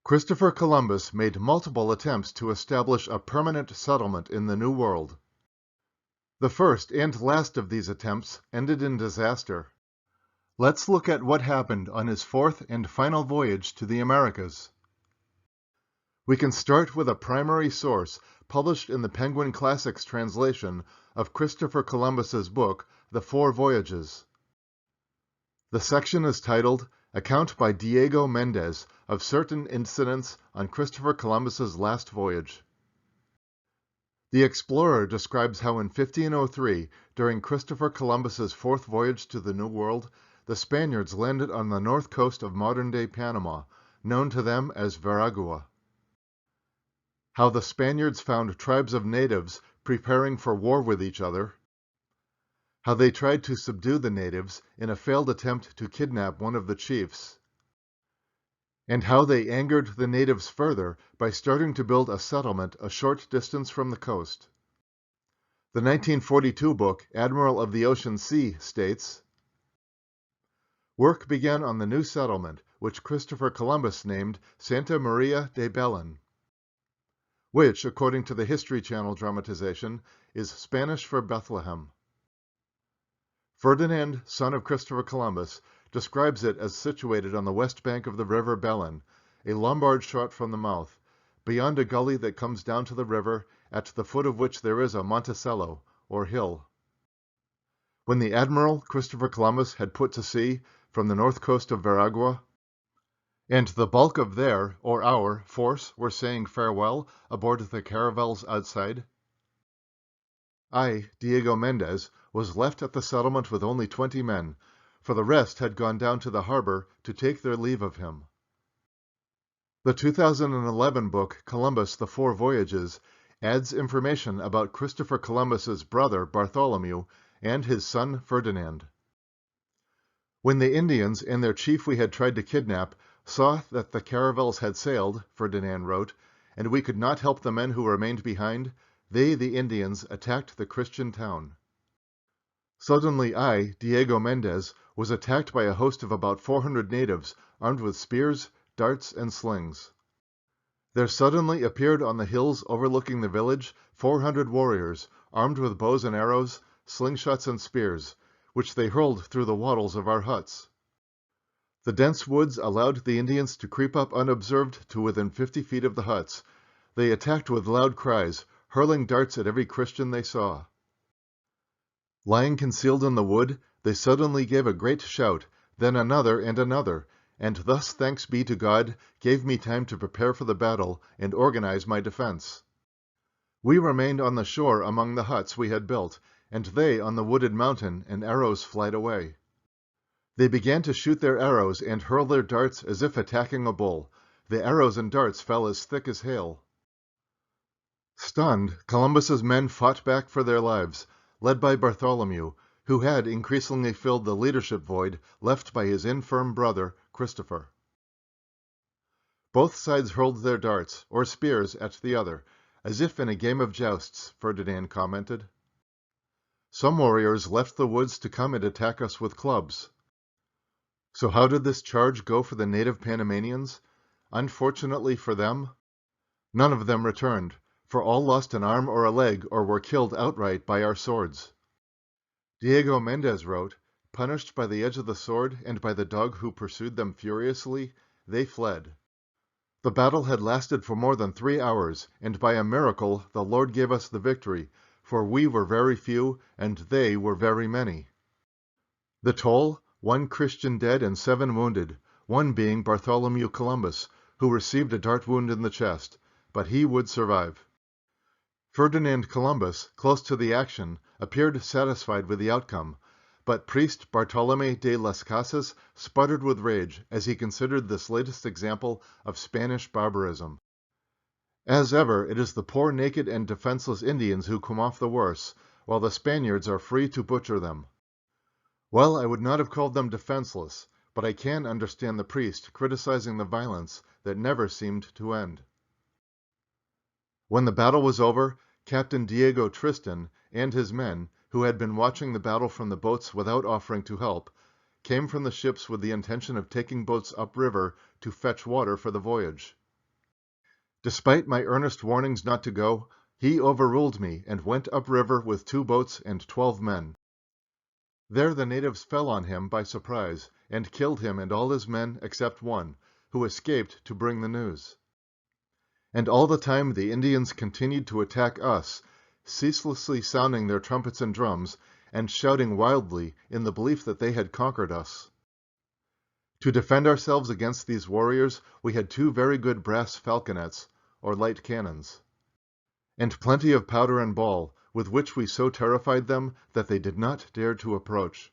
Christopher Columbus made multiple attempts to establish a permanent settlement in the New World. The first and last of these attempts ended in disaster. Let's look at what happened on his fourth and final voyage to the Americas. We can start with a primary source published in the Penguin Classics translation of Christopher Columbus's book, The Four Voyages. The section is titled Account by Diego Mendez of Certain Incidents on Christopher Columbus's Last Voyage. The explorer describes how in 1503, during Christopher Columbus's fourth voyage to the New World, the Spaniards landed on the north coast of modern-day Panama, known to them as Veragua. How the Spaniards found tribes of natives preparing for war with each other. How they tried to subdue the natives in a failed attempt to kidnap one of the chiefs. And how they angered the natives further by starting to build a settlement a short distance from the coast. The 1942 book, Admiral of the Ocean Sea, states, work began on the new settlement, which Christopher Columbus named Santa Maria de Belen, which, according to the History Channel dramatization, is Spanish for Bethlehem. Ferdinand, son of Christopher Columbus, describes it as situated on the west bank of the river Belen, a Lombard shot from the mouth, beyond a gully that comes down to the river, at the foot of which there is a Monticello, or hill. When the Admiral, Christopher Columbus, had put to sea from the north coast of Veragua, and the bulk of their, or our, force were saying farewell aboard the caravels outside, I, Diego Mendez, was left at the settlement with only 20 men, for the rest had gone down to the harbor to take their leave of him. The 2011 book, Columbus, The Four Voyages, adds information about Christopher Columbus's brother, Bartholomew, and his son, Ferdinand. When the Indians and their chief we had tried to kidnap saw that the caravels had sailed, Ferdinand wrote, and we could not help the men who remained behind, they, the Indians, attacked the Christian town. Suddenly I, Diego Mendez, was attacked by a host of about 400 natives armed with spears, darts, and slings. There suddenly appeared on the hills overlooking the village 400 warriors, armed with bows and arrows, slingshots and spears, which they hurled through the wattles of our huts. The dense woods allowed the Indians to creep up unobserved to within 50 feet of the huts. They attacked with loud cries, hurling darts at every Christian they saw. Lying concealed in the wood, they suddenly gave a great shout, then another and another, and thus, thanks be to God, gave me time to prepare for the battle and organize my defense. We remained on the shore among the huts we had built, and they on the wooded mountain, and arrows flied away. They began to shoot their arrows and hurl their darts as if attacking a bull. The arrows and darts fell as thick as hail. Stunned, Columbus's men fought back for their lives, led by Bartholomew, who had increasingly filled the leadership void left by his infirm brother, Christopher. Both sides hurled their darts, or spears, at the other, as if in a game of jousts, Ferdinand commented. Some warriors left the woods to come and attack us with clubs. So how did this charge go for the native Panamanians? Unfortunately for them, none of them returned, for all lost an arm or a leg or were killed outright by our swords. Diego Mendez wrote, punished by the edge of the sword and by the dog who pursued them furiously, they fled. The battle had lasted for more than 3 hours, and by a miracle the Lord gave us the victory, for we were very few and they were very many. The toll, 1 Christian dead and 7 wounded, one being Bartholomew Columbus, who received a dart wound in the chest, but he would survive. Ferdinand Columbus, close to the action, appeared satisfied with the outcome, but priest Bartolomé de las Casas sputtered with rage as he considered this latest example of Spanish barbarism. As ever, it is the poor naked and defenseless Indians who come off the worse, while the Spaniards are free to butcher them. Well, I would not have called them defenseless, but I can understand the priest criticizing the violence that never seemed to end. When the battle was over, Captain Diego Tristan and his men, who had been watching the battle from the boats without offering to help, came from the ships with the intention of taking boats upriver to fetch water for the voyage. Despite my earnest warnings not to go, he overruled me and went upriver with 2 boats and 12 men. There the natives fell on him by surprise, and killed him and all his men except one, who escaped to bring the news. And all the time the Indians continued to attack us, ceaselessly sounding their trumpets and drums, and shouting wildly in the belief that they had conquered us. To defend ourselves against these warriors, we had 2 very good brass falconets, or light cannons, and plenty of powder and ball, with which we so terrified them that they did not dare to approach.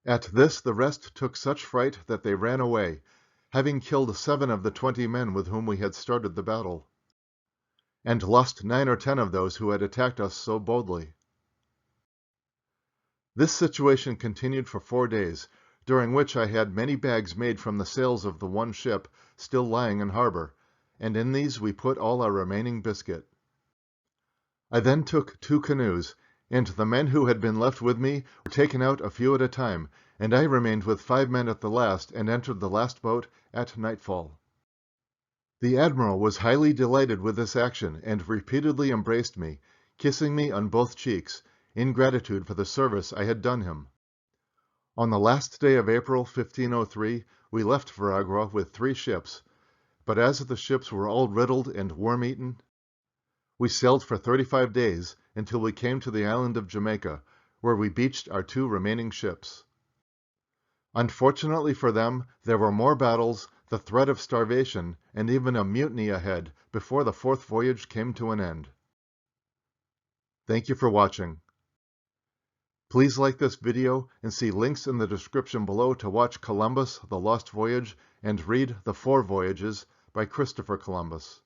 At this the rest took such fright that they ran away, having killed 7 of the 20 men with whom we had started the battle, and lost 9 or 10 of those who had attacked us so boldly. This situation continued for 4 days, during which I had many bags made from the sails of the one ship still lying in harbor, and in these we put all our remaining biscuit. I then took 2 canoes, and the men who had been left with me were taken out a few at a time, and I remained with 5 men at the last and entered the last boat at nightfall. The Admiral was highly delighted with this action, and repeatedly embraced me, kissing me on both cheeks, in gratitude for the service I had done him. On the last day of April, 1503, we left Veragua with 3 ships, but as the ships were all riddled and worm-eaten, we sailed for 35 days until we came to the island of Jamaica, where we beached our 2 remaining ships. Unfortunately for them, there were more battles, the threat of starvation, and even a mutiny ahead before the 4th voyage came to an end. Thank you for watching. Please like this video and see links in the description below to watch Columbus, The Lost Voyage, and read The 4 Voyages by Christopher Columbus.